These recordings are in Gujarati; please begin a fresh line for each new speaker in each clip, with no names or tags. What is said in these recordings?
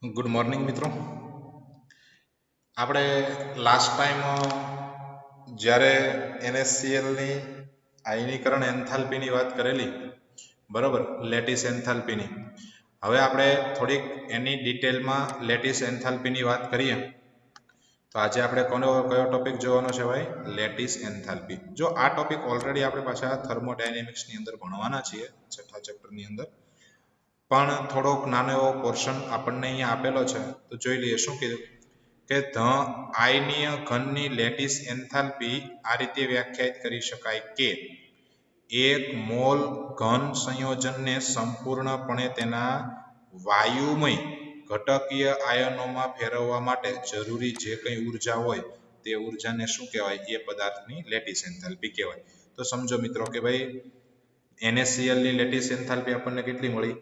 ગુડ મોર્નિંગ મિત્રો. આપણે લાસ્ટ ટાઈમ જ્યારે NaClની આયનીકરણ એન્થાલ્પીની વાત કરેલી, બરોબર, લેટિસ એન્થાલ્પીની. હવે આપણે થોડીક એની ડિટેલમાં લેટિસ એન્થાલ્પીની વાત કરીએ. તો આજે આપણે કયો ટોપિક જોવાનો છે ભાઈ? Lattice enthalpy. જો આ ટોપિક ઓલરેડી આપણે પાછા થર્મોડાયનેમિક્સની અંદર ભણવાના છીએ, છઠ્ઠા ચેપ્ટરની અંદર. પણ થોડોક નાનો એવો પોર્શન આપણને અહીંયા આપેલો છે, તો જોઈ લઈએ શું કીધું કે ધ આયનીય ઘનની લેટિસ એન્થાલ્પી આ રીતે વ્યાખ્યાયિત કરી શકાય કે એક મોલ ઘન સંયોજનને સંપૂર્ણપણે તેના વાયુમય ઘટકીય આયનોમાં ફેરવવા માટે જરૂરી જે કંઈ ઉર્જા હોય તે ઉર્જાને શું કહેવાય? એ પદાર્થની લેટિસ એન્થાલ્પી કહેવાય. તો સમજો મિત્રો કે ભાઈ NaClની લેટિસ એન્થાલ્પી આપણને કેટલી મળી?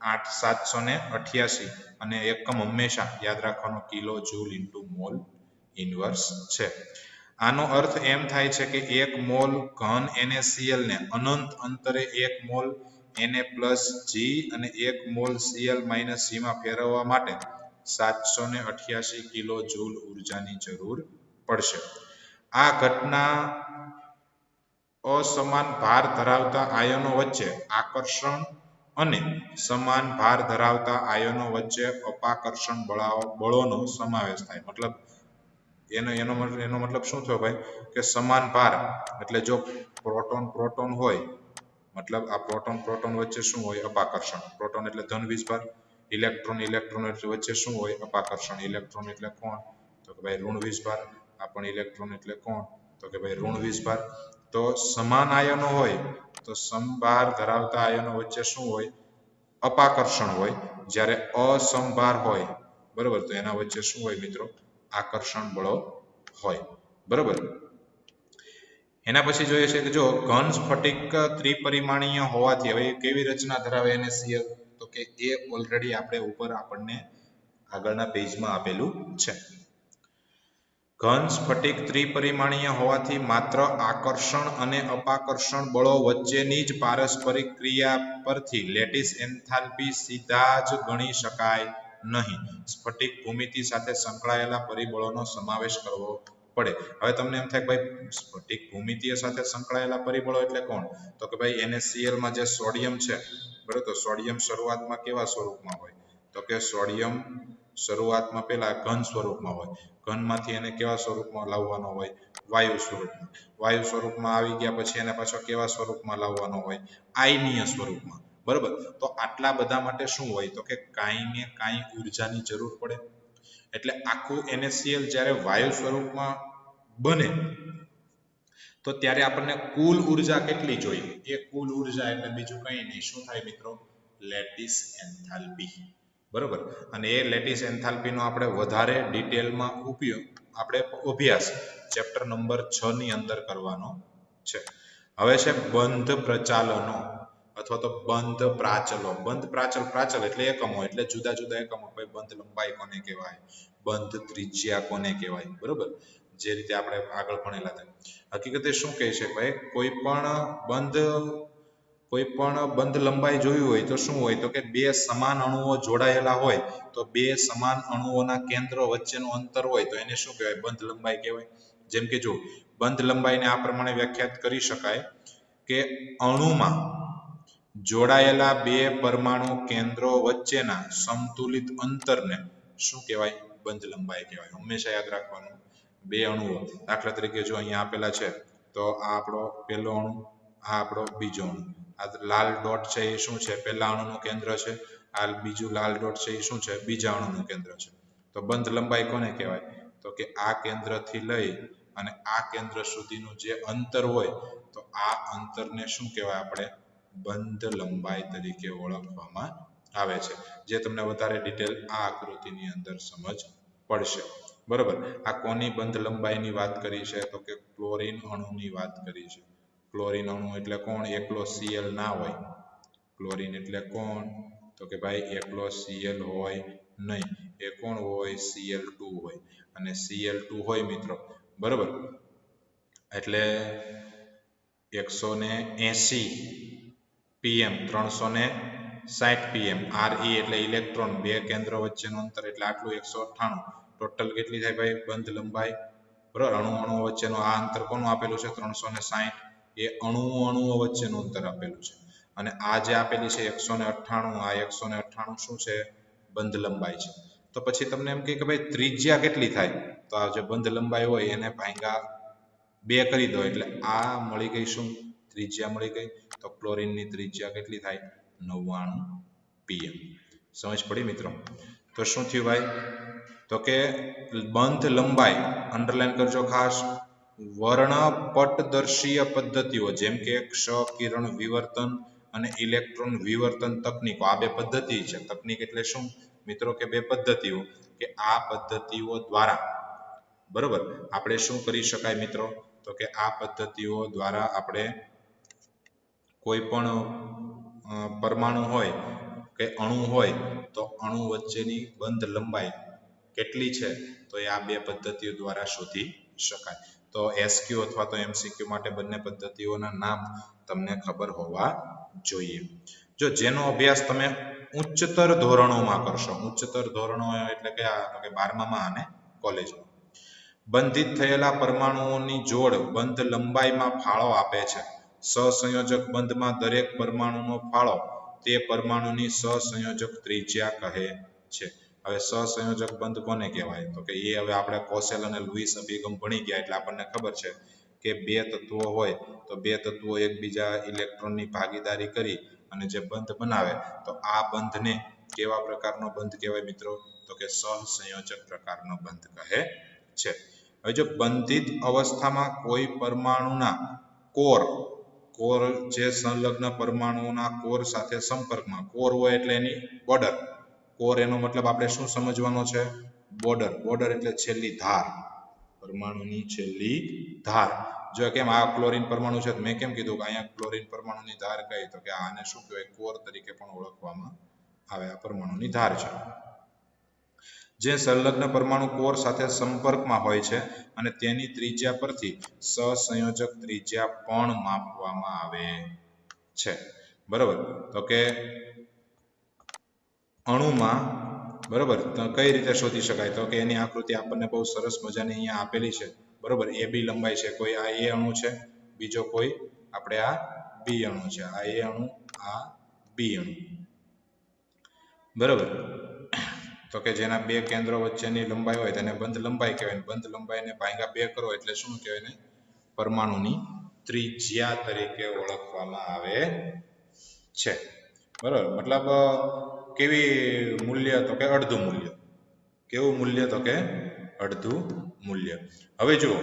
8788, અને એકમ હંમેશા યાદ રાખવાનો kilo joule into mall inverse છે. આનો અર્થ એમ થાય છે કે એક મોલ ઘન NaCl ને અનંત અંતરે એક મોલ Na+G અને એક મોલ Cl - G માં ફેરવવા માટે 788 કિલો જૂલ ઉર્જાની જરૂર પડશે. આ ઘટના અસમાન ભાર ધરાવતા આયનો વચ્ચે આકર્ષણ અને સમાન ભાર ધરાવતા આયનો વચ્ચે અપાકર્ષણ બળોનો સમાવેશ થાય. મતલબ એનો મતલબ શું થયો ભાઈ? કે સમાન ભાર એટલે જો પ્રોટોન પ્રોટોન હોય, મતલબ આ પ્રોટોન પ્રોટોન વચ્ચે શું હોય? અપાકર્ષણ. પ્રોટોન એટલે ધન વીજભાર, ઇલેક્ટ્રોન ઇલેક્ટ્રોન વચ્ચે શું હોય? અપાકર્ષણ. ઇલેક્ટ્રોન એટલે કોણ? તો કે ભાઈ ઋણ વીજભાર. આ પણ ઇલેક્ટ્રોન એટલે કોણ? તો કે ભાઈ ઋણ વીજભાર. તો સમાન આયનો હોય તો સમભાર ધરાવતા આયનો વચ્ચે શું હોય? અપાકર્ષણ હોય. જ્યારે અસમભાર હોય, બરોબર, તો એના વચ્ચે શું હોય મિત્રો? આકર્ષણ બળો હોય. બરોબર. એના પછી જોઈએ છે કે જો ઘન સ્ફટિક ત્રિપરિમાણીય હોવાથી હવે કેવી રચના ધરાવે NaCl? તો કે એ ઓલરેડી આપણે ઉપર આપણને આગળના પેજમાં આપેલું છે. ઘન સ્ફટિક ત્રિપરિમાણીય હોવાથી માત્ર આકર્ષણ અને અપાકર્ષણ બળો વચ્ચેની જ પારસ્પરિક ક્રિયા પરથી લેટિસ એન્થાલ્પી સીધા જ ગણી શકાય નહીં. સ્ફટિક ભૂમિતિ સાથે સંકળાયેલા પરિબળોનો સમાવેશ કરવો પડે. હવે તમને એમ થાય કે ભાઈ સ્ફટિક ભૂમિતિ સાથે સંકળાયેલા પરિબળો એટલે કોણ? તો કે ભાઈ NaCl માં જે સોડિયમ છે, બરોબર, તો સોડિયમ શરૂઆતમાં કેવા સ્વરૂપમાં હોય? તો કે સોડિયમ શરૂઆતમાં પેલા ઘન સ્વરૂપમાં હોય. ઘનમાંથી એને કેવા સ્વરૂપમાં લાવવાનો હોય? વાયુ સ્વરૂપમાં. વાયુ સ્વરૂપમાં આવી ગયા પછી એને પાછો કેવા સ્વરૂપમાં લાવવાનો હોય? આયનીય સ્વરૂપમાં. બરોબર. તો આટલા બધા માટે શું હોય? તો કે કાંઈ ને કાંઈ ઉર્જાની જરૂર પડે. એટલે આખું NaCl જ્યારે વાયુ સ્વરૂપમાં બને તો ત્યારે આપણને કુલ ઉર્જા કેટલી જોઈએ? એ કુલ ઉર્જા એટલે બીજું કંઈ નહીં, શું થાય મિત્રો? Lattice enthalpy. બરોબર. અને એ લેટિસ એન્થાલ્પીનો આપણે વધારે ડિટેલમાં આપણે અભ્યાસ ચેપ્ટર નંબર 6 ની અંદર કરવાનો છે. હવે છે બંધ પ્રચાલનો અથવા તો બંધ પ્રાચલો. બંધ પ્રાચલ એટલે એકમો, એટલે જુદા જુદા એકમો. ભાઈ બંધ લંબાઈ કોને કહેવાય? બંધ ત્રિજ્યા કોને કહેવાય? બરોબર, જે રીતે આપણે આગળ ભણેલા હતા. હકીકતે શું કહે છે ભાઈ? કોઈ પણ બંધ લંબાઈ જોયું હોય તો શું હોય? તો કે બે સમાન અણુઓ જોડાયેલા હોય તો બે સમાન અણુઓના કેન્દ્રો વચ્ચેનું અંતર હોય તો એને શું કહેવાય? બંધ લંબાઈ કહેવાય. જેમ કે જો બંધ લંબાઈને આ પ્રમાણે વ્યાખ્યાત કરી શકાય કે અણુમાં જોડાયેલા બે પરમાણુ કેન્દ્રો વચ્ચેના સમતુલિત અંતરને શું કહેવાય? બંધ લંબાઈ કહેવાય. હંમેશા યાદ રાખવાનું. બે અણુઓ, દાખલા તરીકે જો અહીંયા આપેલા છે, તો આ આપણો પહેલો અણુ, આ આપણો બીજો અણુ. આ લાલ ડોટ છે એ શું છે? પહેલા અણુનું કેન્દ્ર છે. આ બીજું લાલ ડોટ છે એ શું છે? બીજા અણુનું કેન્દ્ર છે. તો બંધ લંબાઈ કોને કહેવાય? તો કે આ કેન્દ્રથી લઈ અને આ કેન્દ્ર સુધીનું જે અંતર હોય તો આ અંતરને શું કહેવાય? આપણે બંધ લંબાઈ તરીકે ઓળખવામાં આવે છે. જે તમને વધારે ડિટેલ આ આકૃતિની અંદર સમજ પડશે. બરોબર. આ કોની બંધ લંબાઈની વાત કરી છે? તો કે ક્લોરીન અણુની વાત કરી છે. ક્લોરીન અણુ એટલે કોણ? એકલો Cl ના હોય. ક્લોરીન એટલે કોણ? તો કે ભાઈ એકલો Cl હોય નહીં. એ કોણ હોય? Cl2 હોય. અને Cl2 હોય મિત્રો, બરોબર, એટલે 180 pm 300 60 pm. Re એટલે ઇલેક્ટ્રોન, બે કેન્દ્રો વચ્ચેનું અંતર એટલે આટલું 198. ટોટલ કેટલી થાય ભાઈ બંધ લંબાઈ? બરાબર, અણુઓ વચ્ચેનું આ અંતર કોનું આપેલું છે 360, એ અણુઓ વચ્ચેનું અંતર આપેલું છે. અને આ જે આપેલી છે 198, આ 198 શું છે? બંધ લંબાઈ છે. તો પછી તમને એમ કે ભાઈ ત્રિજ્યા કેટલી થાય? તો આ જે બંધ લંબાઈ હોય એને ભાગ્યા 2 કરી દો એટલે આ મળી ગઈ. શું ત્રિજ્યા મળી ગઈ? તો ક્લોરીનની ત્રિજ્યા કેટલી થાય? 99 pm. સમજ પડી મિત્રો? તો શું થયું ભાઈ? તો કે બંધ લંબાઈ, અંડરલાઈન કરજો ખાસ, વર્ણપટદર્શીય પદ્ધતિઓ જેમ કે ક્ષ કિરણ વિવર્તન અને ઇલેક્ટ્રોન વિવર્તન તકનીકો, આ બે પદ્ધતિ છે. તકનીક એટલે શું મિત્રો? કે બે પદ્ધતિઓ, કે આ પદ્ધતિઓ દ્વારા બરોબર આપણે શું કરી શકાય મિત્રો? તો કે આ પદ્ધતિઓ દ્વારા આપણે કોઈ પણ પરમાણુ હોય કે અણુ હોય તો અણુ વચ્ચેની બંધ લંબાઈ કેટલી છે તો એ આ બે પદ્ધતિઓ દ્વારા શોધી શકાય. તો એસક્યુ અથવા તો એમસીક્યુ માટે બંને પદ્ધતિઓના નામ તમને ખબર હોવા જોઈએ. જો જેનો અભ્યાસ તમે ઉચ્ચતર ધોરણોમાં કરશો, ઉચ્ચતર ધોરણો એટલે કે 12મા અને કોલેજમાં, બંધિત થયેલા પરમાણુઓની જોડ બંધ લંબાઈમાં ફાળો આપે છે. સહસંયોજક બંધમાં દરેક પરમાણુનો ફાળો તે પરમાણુની સહસંયોજક ત્રિજ્યા કહે છે. હવે સહસંયોજક બંધ કોને કહેવાય? તો કે એ હવે આપણે કોસેલ અને લુઈસ અભિગમ ભણી ગયા એટલે આપણને ખબર છે કે બે તત્વો હોય તો બે તત્વો એકબીજા ઇલેક્ટ્રોનની ભાગીદારી કરી અને જે બંધ બનાવે તો આ બંધને કેવા પ્રકારનો બંધ કહેવાય મિત્રો? તો કે સહસંયોજક પ્રકારનો બંધ કહે છે. હવે જો બંધિત અવસ્થામાં કોઈ પરમાણુના કોર જે સંલગ્ન પરમાણુઓના કોર સાથે સંપર્કમાં, કોર હોય એટલે એની બોર્ડર, કોર એનો મતલબ આપણે શું સમજવાનો છે? બોર્ડર એટલે છેલ્લી ધાર, પરમાણુની છેલ્લી ધાર. જો કેમ આ ક્લોરીન પરમાણુ છે, મેં કેમ કીધું કે અહીંયા ક્લોરીન પરમાણુની ધાર કઈ? તો કે આને શું કહેવાય? કોર તરીકે પણ ઓળખવામાં આવે. આ પરમાણુની ધાર છે. જે સંલગ્ન પરમાણુ કોર સાથે સંપર્કમાં હોય છે અને તેની ત્રિજ્યા પરથી સહસંયોજક ત્રિજ્યા પણ માપવામાં આવે છે. બરોબર, તો કે અણુમાં બરોબર કઈ રીતે શોધી શકાય? તો કે એની આકૃતિ આપણને બહુ સરસ મજાની અહીંયા આપેલી છે. બરોબર, એ બી લંબાઈ છે, કોઈ આ એ અણુ છે, બીજો કોઈ આપણે આ બી અણુ છે, આ એ અણુ, આ બી અણુ. બરોબર, તો કે જેના બે કેન્દ્રો વચ્ચેની લંબાઈ હોય તેને બંધ લંબાઈ કહેવાય. બંધ લંબાઈને ભાગ્યા 2 કરો એટલે શું કહેવાય? ને પરમાણુની ત્રિજ્યા તરીકે ઓળખવામાં આવે છે. બરોબર, મતલબ કેવી મૂલ્ય? તો કે અડધું મૂલ્ય. કેવું મૂલ્ય? તો કે અડધું મૂલ્ય. હવે જુઓ,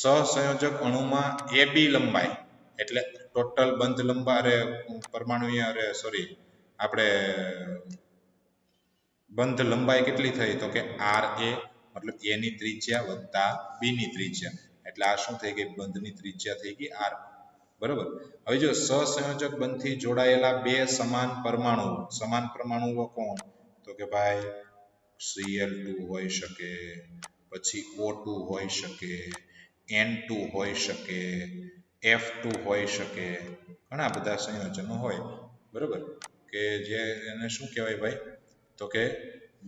સહસંયોજક અણુમાં એ બી લંબાઈ એટલે ટોટલ બંધ લંબાઈ પરમાણુ આપણે બંધ લંબાઈ કેટલી થઈ? તો કે RA મતલબ એ ની ત્રિજ્યા વત્તા બી ની ત્રિજ્યા એટલે આ શું થઈ ગઈ? બંધની ત્રિજ્યા થઈ ગઈ R. બરોબર, હવે જો સહસંયોજક બંધથી જોડાયેલા બે સમાન પરમાણુઓ કોણ? તો કે ભાઈ Cl2 હોઈ શકે, પછી O2 હોઈ શકે, N2 હોઈ શકે, F2 હોઈ શકે, ઘણા બધા સંયોજનો હોય. બરોબર, કે જે એને શું કહેવાય ભાઈ? તો કે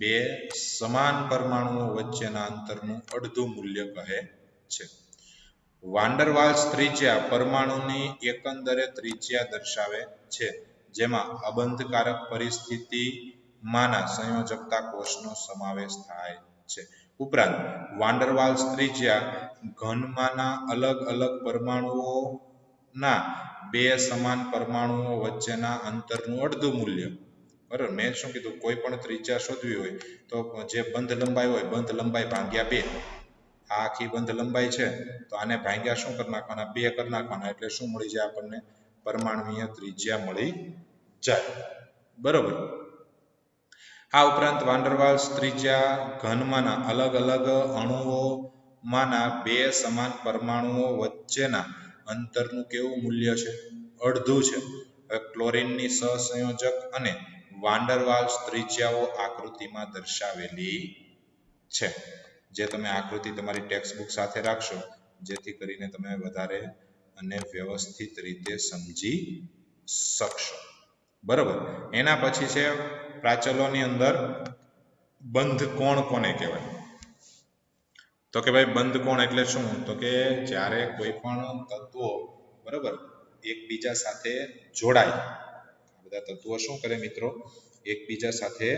બે સમાન પરમાણુઓ વચ્ચેના અંતરનું અડધું મૂલ્ય કહે છે. વાન્ડર વાલ્સ ત્રિજ્યા પરમાણુની એકંદરે ત્રિજ્યા દર્શાવે છે, જેમાં અબંધકારક પરિસ્થિતિમાંના સંયોજકતા કોષનો સમાવેશ થાય છે. ઉપરાંત વાન્ડર વાલ્સ ત્રિજ્યા ઘનમાંના અલગ અલગ પરમાણુઓના બે સમાન પરમાણુઓ વચ્ચેના અંતરનું અડધું મૂલ્ય. બરાબર, મેં શું કીધું? કોઈ પણ ત્રિજ્યા શોધવી હોય તો જે બંધ લંબાઈ હોય, બંધ લંબાઈ ભાગ્યા 2. આ આખી બંધ લંબાઈ છે તો આને ભાગ્યા શું કરી નાખવાના? 2 કરી નાખવાના એટલે શું મળી જાય આપણને? પરમાણુય ત્રિજ્યા મળી જાય. બરોબર, આ ઉપરાંત વાન્ડર વાલ્સ ત્રિજ્યા ઘનમાંના અલગ અલગ અણુઓમાંના બે સમાન પરમાણુઓ વચ્ચેના અંતરનું કેવું મૂલ્ય છે? અડધું છે. ક્લોરીનની સહસંયોજક અને વાન્ડર વાલ્સ ત્રિજ્યાઓ આકૃતિમાં દર્શાવેલી છે. જે તમે આકૃતિ તમારી ટેક્સ્ટબુક સાથે રાખશો જેથી કરીને તમે વધારે અને વ્યવસ્થિત રીતે સમજી શકશો. બરોબર. એના પછી છે પ્રાચલોની અંદર બંધ કોણ કોને કહેવાય? તો કે ભાઈ બંધ કોણ એટલે શું? તો કે જ્યારે કોઈ પણ તત્વો બરોબર એકબીજા સાથે જોડાય, બધા તત્વો શું કરે મિત્રો? એકબીજા સાથે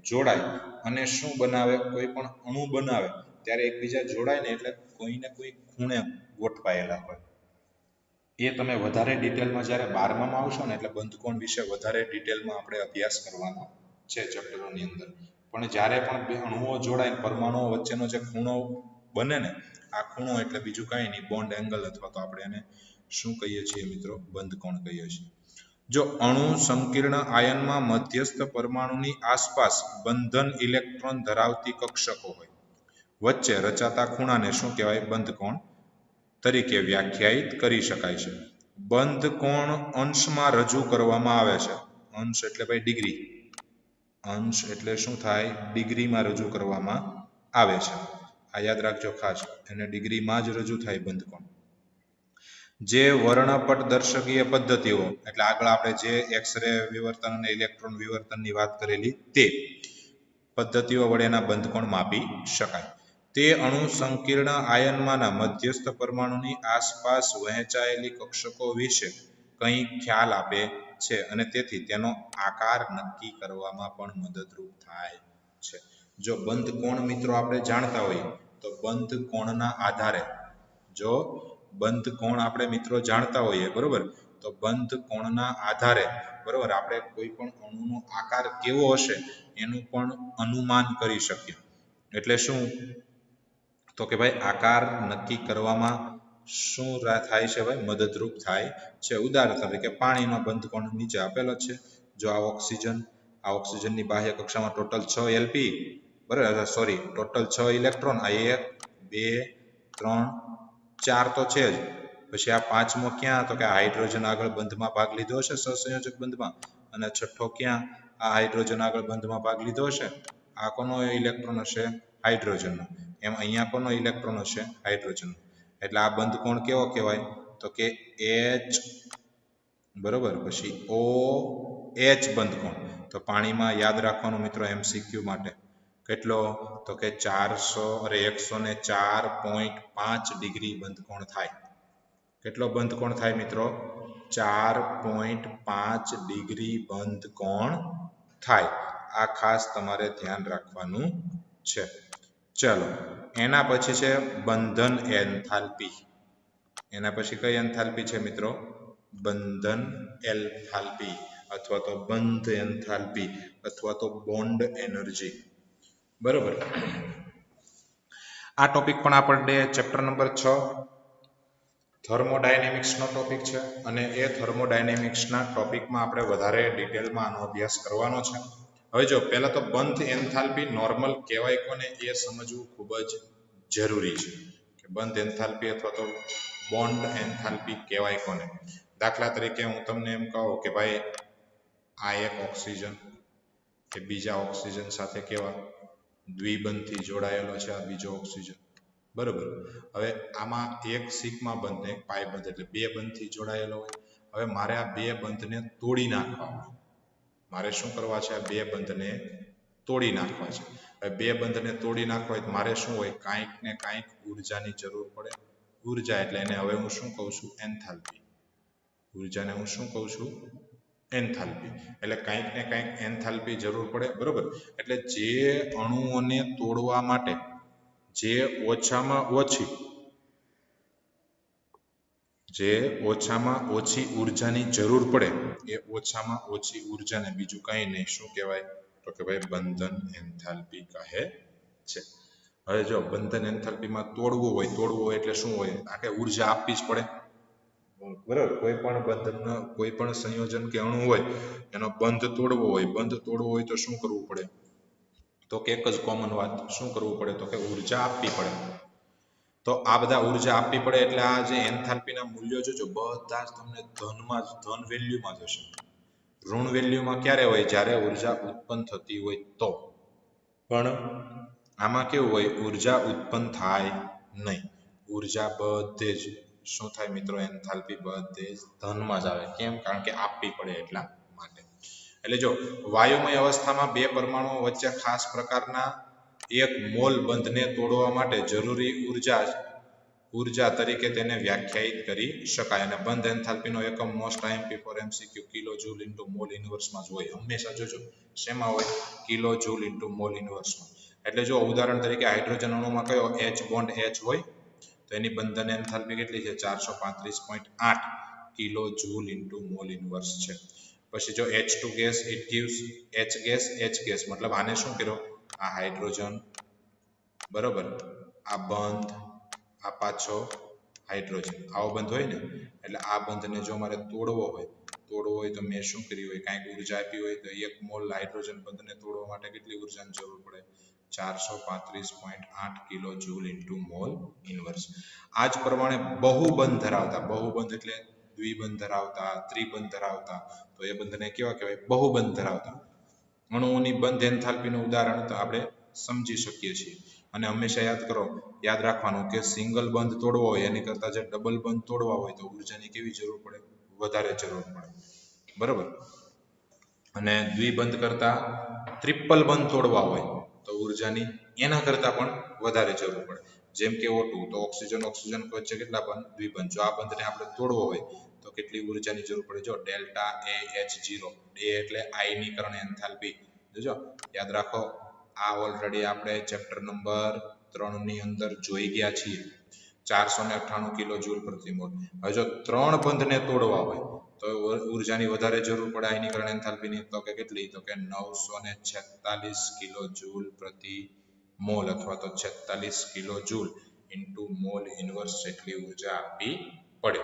જોડાય અને શું બનાવે? કોઈ પણ અણુ બનાવે ત્યારે એકબીજા જોડાય ને એટલે કોઈને કોઈ ખૂણે ગોઠવાયેલા હોય. એ તમે વધારે ડિટેલમાં જ્યારે 12માં આવશો ને એટલે બંધકોણ વિશે વધારે ડિટેલમાં આપણે અભ્યાસ કરવાનો છે ચેપ્ટરોની અંદર. પણ જ્યારે પણ બે અણુઓ જોડાય પરમાણુઓ વચ્ચેનો જે ખૂણો બને ને, આ ખૂણો એટલે બીજું કાંઈ નહીં, બોન્ડ એંગલ અથવા તો આપણે એને શું કહીએ છીએ મિત્રો? બંધકોણ કહીએ છીએ. જો અણુ સંકીર્ણ આયનમાં મધ્યસ્થ પરમાણુની આસપાસ બંધન ઇલેક્ટ્રોન ધરાવતી કક્ષકો હોય, વચ્ચે રચાતા ખૂણાને શું કહેવાય? બંધકોણ તરીકે વ્યાખ્યાયિત કરી શકાય છે. બંધકોણ અંશમાં રજૂ કરવામાં આવે છે. અંશ એટલે ભાઈ ડિગ્રી. અંશ એટલે શું થાય? ડિગ્રીમાં રજૂ કરવામાં આવે છે. આ યાદ રાખજો ખાસ, એને ડિગ્રીમાં જ રજૂ થાય બંધકોણ. જે વર્ણપટ દર્શકીય પદ્ધતિઓ એટલે આગળ આપણે જે એક્સ-રે વિવર્તન અને ઇલેક્ટ્રોન વિવર્તનની વાત કરેલી તે પદ્ધતિઓ વડેના બંધકોણ માપી શકાય. તે અણુ સંકીર્ણ આયનમાંના મધ્યસ્થ પરમાણુની આસપાસ વહેંચાયેલી કક્ષકો વિશે કંઈ ખ્યાલ આપે છે અને તેથી તેનો આકાર નક્કી કરવામાં પણ મદદરૂપ થાય છે. જો બંધકોણ મિત્રો આપણે જાણતા હોઈએ તો બંધકોણના આધારે, જો બંધકોણ આપણે મિત્રો જાણતા હોઈએ બરોબર, તો બંધકોણના આધારે બરોબર આપણે કોઈ પણ અણુનો આકાર કેવો હશે એનું પણ અનુમાન કરી શકીએ. એટલે શું? તો કે ભાઈ આકાર નક્કી કરવામાં શું થાય છે? ભાઈ મદદરૂપ થાય છે. ઉદાહરણ તરીકે પાણીનો બંધકોણ નીચે આપેલો છે. જો આ ઓક્સિજનની બાહ્ય કક્ષામાં ટોટલ 6 એલપી બરાબર, સોરી ટોટલ 6 ઇલેક્ટ્રોન, આ 1 2 3 4 તો છે જ, પછી આ પાંચમો ક્યાં? તો કે હાઇડ્રોજન આગળ બંધમાં ભાગ લીધો હશે સહસંયોજક બંધમાં, અને છઠ્ઠો ક્યાં? આ હાઇડ્રોજન આગળ બંધમાં ભાગ લીધો હશે. આ કોનો ઇલેક્ટ્રોન હશે? હાઇડ્રોજનનો. એમ અહીંયા કોનો ઇલેક્ટ્રોન હશે? હાઇડ્રોજનનો. એટલે આ બંધકોણ કેવો કહેવાય? તો કે H બરોબર, પછી OH બંધકોણ. તો પાણીમાં યાદ રાખવાનું મિત્રો MCQ માટે, કેટલો? તો કે 104.5 ડિગ્રી બંધકોણ થાય. કેટલો બંધકોણ થાય મિત્રો? 4.5 ડિગ્રી બંધકોણ થાય. આ ખાસ તમારે ધ્યાન રાખવાનું છે. ચલો, એના પછી છે બંધન એન્થાલ્પી. એના પછી કઈ એન્થાલ્પી છે મિત્રો? બંધન એન્થાલ્પી અથવા તો બંધ એન્થાલ્પી અથવા તો બોન્ડ એનર્જી. બરોબર. આ ટોપિક પણ આપણે ચેપ્ટર નંબર 6 થર્મોડાયનેમિક્સનો ટોપિક છે અને એ થર્મોડાયનેમિક્સના ટોપિકમાં આપણે વધારે ડિટેલમાં આનો અભ્યાસ કરવાનો છે. હવે જો પહેલા તો બંધ એન્થાલ્પી નોર્મલ કહેવાય કોને એ સમજવું ખૂબ જ જરૂરી છે કે બંધ એન્થાલ્પી અથવા તો બોન્ડ એન્થાલ્પી કહેવાય કોને. દાખલા તરીકે હું તમને એમ કહું કે ભાઈ આ એક ઓક્સિજન કે બીજા ઓક્સિજન સાથે કેવા દ્વિબંધથી જોડાયેલો છે આ બીજો ઓક્સિજન બરોબર. હવે આમાં એક સિગ્મા બંધ ને એક પાઈ બંધ એટલે બે બંધથી જોડાયેલો હોય. હવે મારે આ બે બંધને તોડી નાખવા હોય. મારે શું કરવા છે? આ બે બંધને તોડી નાખવા છે. હવે બે બંધને તોડી નાખવા હોય તો મારે શું હોય? કાંઈક ને કાંઈક ઉર્જાની જરૂર પડે. ઉર્જા એટલે એને હવે હું શું કહું છું? એન્થાલ્પી. ઉર્જાને હું શું કહું છું? એન્થાલ્પી. એટલે કાંઈક ને કાંઈક એન્થાલ્પી જરૂર પડે બરોબર. એટલે જે અણુઓને તોડવા માટે જે ઓછામાં ઓછી ઉર્જાની જરૂર પડે એ ઓછામાં ઓછી ઉર્જાને બીજું કંઈ નહીં શું કહેવાય? તો કે ભાઈ બંધન એન્થાલ્પી કહે છે. હવે જો બંધન એન્થાલ્પીમાં તોડવું હોય એટલે શું હોય? આખે ઉર્જા આપવી જ પડે બરાબર. કોઈ પણ બંધન કોઈ પણ સંયોજન કે અણુ હોય એનો બંધ તોડવો હોય તો શું કરવું પડે? તો કે એક જ કોમન વાત, શું કરવું પડે? તો કે ઉર્જા આપવી પડે. તો આ બધા ઉર્જા આપવી પડે એટલે આ જે એન્થાલ્પીના મૂલ્યો જોજો બધા જ તમને ધન વેલ્યુમાં જ હશે. ઋણ વેલ્યુમાં ક્યારે હોય? જ્યારે ઉર્જા ઉત્પન્ન થતી હોય તો. પણ આમાં કેવું હોય? ઉર્જા ઉત્પન્ન થાય નહીં. ઉર્જા બધે જ શું થાય મિત્રો? એન્થાલ્પી બધે જ ધનમાં જ આવે. કેમ? કારણ કે આપવી પડે એટલા માટે. એટલે જો વાયુમય અવસ્થામાં બે પરમાણુઓ વચ્ચે ખાસ પ્રકારના એક મોલ બંધને તોડવા માટે જરૂરી ઉર્જા તરીકે તેને વ્યાખ્યાયિત કરી શકાય. અને બંધ એન્થાલ્પીનો એકમ most IMP for MCQ kilo joule into mole ઇન્વર્સમાં જ હોય. હંમેશા જોજો શેમાં હોય? કિલો જૂલ ઇન્ટુ મોલ ઇન્વર્સમાં. એટલે જો ઉદાહરણ તરીકે હાઇડ્રોજન અણુમાં કયો H બોન્ડ H હોય તો એની બંધન એન્થાલ્પી કેટલી છે? 435.8 kilo joule into mall inverse છે. પછી જો H2 gas it gives H gas મતલબ આને શું કર્યો? આ હાઇડ્રોજન, બરોબર, આ બંધ, આ પાછો હાઇડ્રોજન, આવો બંધ હોય ને, એટલે આ બંધને જો મારે તોડવો હોય તો મેં શું કર્યું હોય? કાંઈક ઉર્જા આપી હોય તો એક મોલ હાઇડ્રોજન બંધને તોડવા માટે કેટલી ઉર્જાની જરૂર પડે? 435.8 kilo joule into mall inverse. આ જ પ્રમાણે બહુબંધ ધરાવતા, બહુબંધ એટલે દ્વિબંધ ધરાવતા, ત્રિબંધ ધરાવતા, તો એ બંધને કેવા કહેવાય? બહુબંધ ધરાવતા અણુઓની બંધ એન્થાલ્પીનું ઉદાહરણ તો આપણે સમજી શકીએ છીએ. અને હંમેશા યાદ રાખવાનું કે સિંગલ બંધ તોડવો હોય એની કરતાં જે ડબલ બંધ તોડવા હોય તો ઉર્જાની કેવી જરૂર પડે? વધારે જરૂર પડે, બરાબર. અને દ્વિબંધ કરતાં ટ્રિપલ બંધ તોડવા હોય તો ઉર્જાની એના કરતાં પણ વધારે જરૂર પડે. જેમ કે O2 તો ઓક્સિજન વચ્ચે કેટલા બંધ? દ્વિબંધ. જો આ બંધને આપણે તોડવો હોય તો કેટલી ઉર્જાની જરૂર પડે? જો ડેલ્ટા AH0, A એટલે આયનીકરણ એન્થાલ્પી. જોજો યાદ રાખો, આ ઓલરેડી આપણે ચેપ્ટર નંબર 3 ની અંદર જોઈ ગયા છીએ. 498 કિલો જૂલ પ્રતિ મોલ. હવે જો 3 બંધને તોડવા હોય તો ઉર્જાની વધારે જરૂર પડે આયનીકરણ એન્થાલ્પીની, તો કે કેટલી? તો કે 946 કિલો જૂલ પ્રતિ મોલ અથવા તો 46 kilo joule into mall inverse જેટલી ઉર્જા આપવી પડે.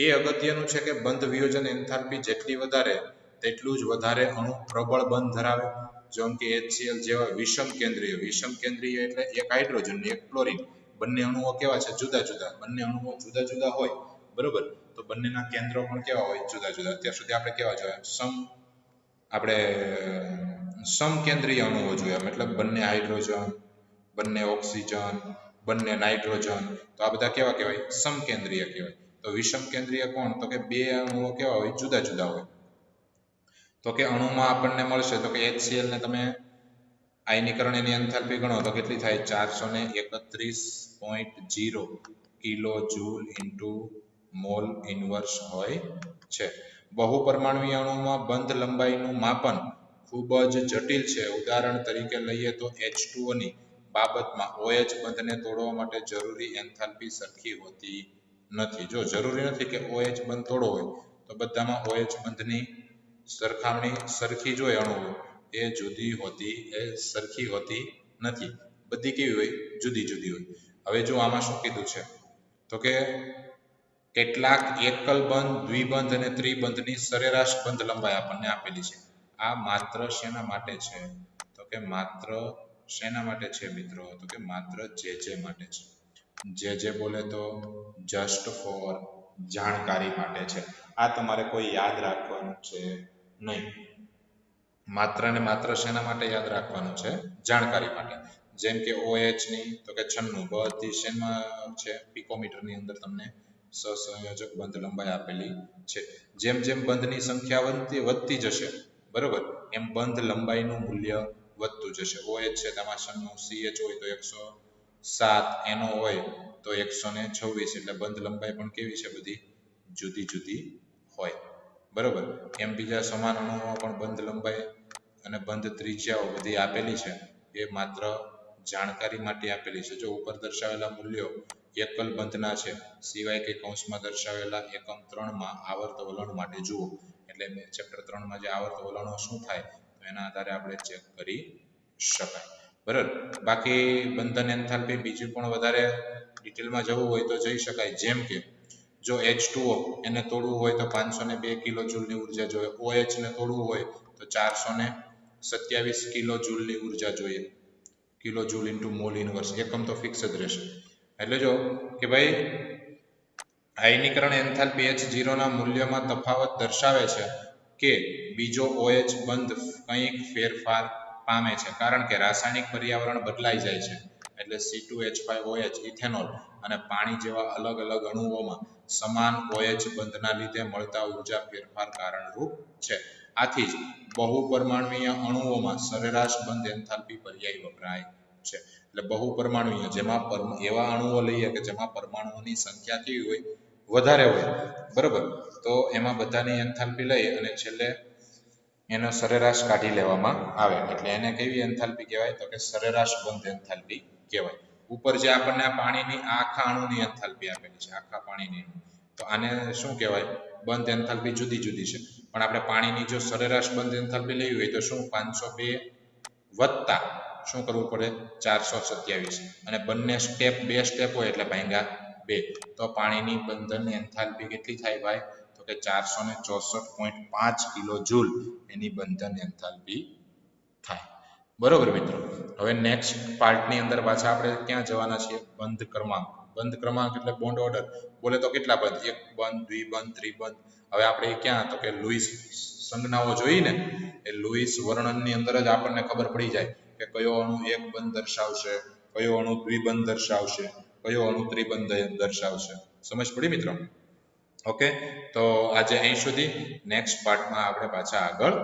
એ અગત્યનું છે કે બંધ વિયોજન એન્થાલ્પી જેટલી વધારે તેટલું જ વધારે અણુ પ્રબળ બંધ ધરાવે. જેમ કે HCl જેવા વિષમ કેન્દ્રીય એટલે એક હાઇડ્રોજન ને એક ક્લોરીન, બંને અણુઓ કેવા છે? જુદા જુદા. બંને અણુઓ જુદા જુદા હોય, બરોબર, તો બંનેના કેન્દ્રો પણ કેવા હોય? જુદા જુદા. અત્યાર સુધી આપણે કેવા જોયા? સમકેન્દ્રીય અણુઓ જોયા, મતલબ બંને હાઇડ્રોજન, બંને ઓક્સિજન, બંને નાઇટ્રોજન, તો આ બધા કેવા કહેવાય? સમકેન્દ્રીય કહેવાય. તો વિષમ કેન્દ્રીય કોણ? તો કે બે અણુઓ કેવા હોય? જુદા જુદા હોય. તો કે અણુમાં આપણને મળશે તો કે HCl ને તમે આયનીકરણ એની એન્થાલ્પી ગણો તો કેટલી થાય? 431.0 kilo joule into mall inverse હોય છે. બહુપરમાણુય અણુમાં બંધ લંબાઈનું માપન ખૂબ જ જટિલ છે. ઉદાહરણ તરીકે લઈએ તો H2O ની બાબતમાં OH બંધને તોડવા માટે જરૂરી એન્થાલ્પી સરખી હોતી નથી. જો જરૂરી નથી કે OH બંધ તોડવો હોય તો બધામાં OH બંધની સરખામણી સરખી જ હોય. અણુઓ એ સરખી હોતી નથી. બધી કેવી હોય? જુદી જુદી હોય. હવે જો આમાં શું કીધું છે તો કે કેટલાક એકલ બંધ, દ્વિબંધ અને ત્રિબંધની સરેરાશ બંધ લંબાઈ આપણને આપેલી છે. આ માત્ર શેના માટે છે? તો કે માત્ર શેના માટે છે મિત્રો? તો કે માત્ર જે માટે છે. જે બોલે તો જસ્ટ ફોર જાણકારી માટે છે. આ તમારે કોઈ યાદ રાખવાનું છે નહીં. માત્ર ને માત્ર શેના માટે યાદ રાખવાનું છે? જાણકારી માટે. જેમ કે OH ની તો કે 96 બધી શેમાં છે? પિકોમીટરની અંદર તમને સહસંયોજક બંધ લંબાઈ આપેલી છે. જેમ જેમ બંધની સંખ્યા વધતી જશે, બરોબર, એમ બંધ લંબાઈનું મૂલ્ય વધતું જશે. OH છે તેમાં 96, CH હોય તો 107, NO હોય તો 126, એટલે બંધ લંબાઈ પણ કેવી છે? બધી જુદી જુદી હોય, બરોબર. એમ બીજા સમાન અણુઓમાં પણ બંધ લંબાઈ અને બંધ ત્રિજ્યાઓ બધી આપેલી છે. એ માત્ર જાણકારી માટે આપેલી છે. જો ઉપર દર્શાવેલા મૂલ્યો એકલ બંધના છે સિવાય કે કૌંસમાં દર્શાવેલા એકમ 3માં આવર્ત વલણ માટે જુઓ. એટલે ચેપ્ટર 3માં જે આવર્ત વલણો શું થાય તો એના આધારે આપણે ચેક કરી શકાય, બરાબર. બાકી બંધન એન્થાલ્પી બીજી પણ વધારે ડિટેલમાં જવું હોય તો જઈ શકાય. જેમ કે જો H2O એને તોડવું હોય તો 502 કિલો જૂલની ઉર્જા જોઈએ. OH ને તોડવું હોય તો 427 કિલો જૂલની ઉર્જા જોઈએ. Kilo joule into mall inverse, એકમ તો ફિક્સ જ રહેશે. એટલે જો કે ભાઈ આયનીકરણ એન્થાલ્પી H0 ના મૂલ્યમાં તફાવત દર્શાવે છે કે બીજો OH બંધ કંઈક ફેરફાર પામે છે, કારણ કે રાસાયણિક પર્યાવરણ બદલાઈ જાય છે. એટલે C2H5OH ઇથેનોલ અને પાણી જેવા અલગ અલગ અણુઓમાં સમાન OH બંધના લીધે મળતા ઉર્જા ફેરફાર કારણરૂપ છે. આથી જ બહુપરમાણુય અણુઓમાં સરેરાશ બંધ એન્થાલ્પી પર્યાય વપરાય છે. એટલે બહુપરમાણુય જેમાં એવા અણુઓ લઈએ કે જેમાં પરમાણુઓની સંખ્યા કેવી હોય, વધારે હોય, બરોબર, તો એમાં બધાની એન્થાલ્પી લઈ અને છેલ્લે એનો સરેરાશ કાઢી લેવામાં આવે એટલે એને કેવી એન્થાલ્પી કહેવાય, તો કે સરેરાશ બંધ એન્થાલ્પી કહેવાય. ઉપર જે આપણને આ પાણીની આખા અણુની એન્થાલ્પી આપેલી છે, આખા પાણીની, તો આને શું કહેવાય, બંધ એન્થાલ્પી જુદી જુદી છે. પણ આપણે પાણીની જો સરેરાશ બંધ એન્થાલ્પી લેવી હોય તો શું 502 વત્તા શું કરવું પડે, 427, અને બંને સ્ટેપ, બે સ્ટેપ હોય એટલે ભાગ્યા 2, તો પાણીની બંધન એન્થાલ્પી કેટલી થાય ભાઈ, તો કે 464.5 કિલો જૂલ એની બંધન એન્થાલ્પી થાય. બરોબર મિત્રો. હવે નેક્સ્ટ પાર્ટની અંદર પાછા આપણે ક્યાં જવાના છીએ, બંધ ક્રમાંક. બંધ ક્રમાંક એટલે બોન્ડ ઓર્ડર. બોલે તો કેટલા બંધ, એક બંધ, દ્વિબંધ, ત્રિબંધ. હવે આપણે ક્યાં, તો કે લુઈસ સંજ્ઞાઓ જોઈ ને, એ લુઈસ વર્ણનની અંદર જ આપણને ખબર પડી જાય કે કયો અણુ એક બંધ દર્શાવશે, કયો અણુ દ્વિબંધ દર્શાવશે, કયો અણુ ત્રિબંધ દર્શાવશે. સમજ પડી મિત્રો? ઓકે, તો આજે અહીં સુધી. નેક્સ્ટ પાર્ટમાં આપણે પાછા આગળ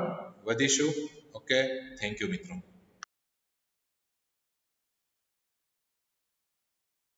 વધીશું. ઓકે, થેન્ક યુ મિત્રો.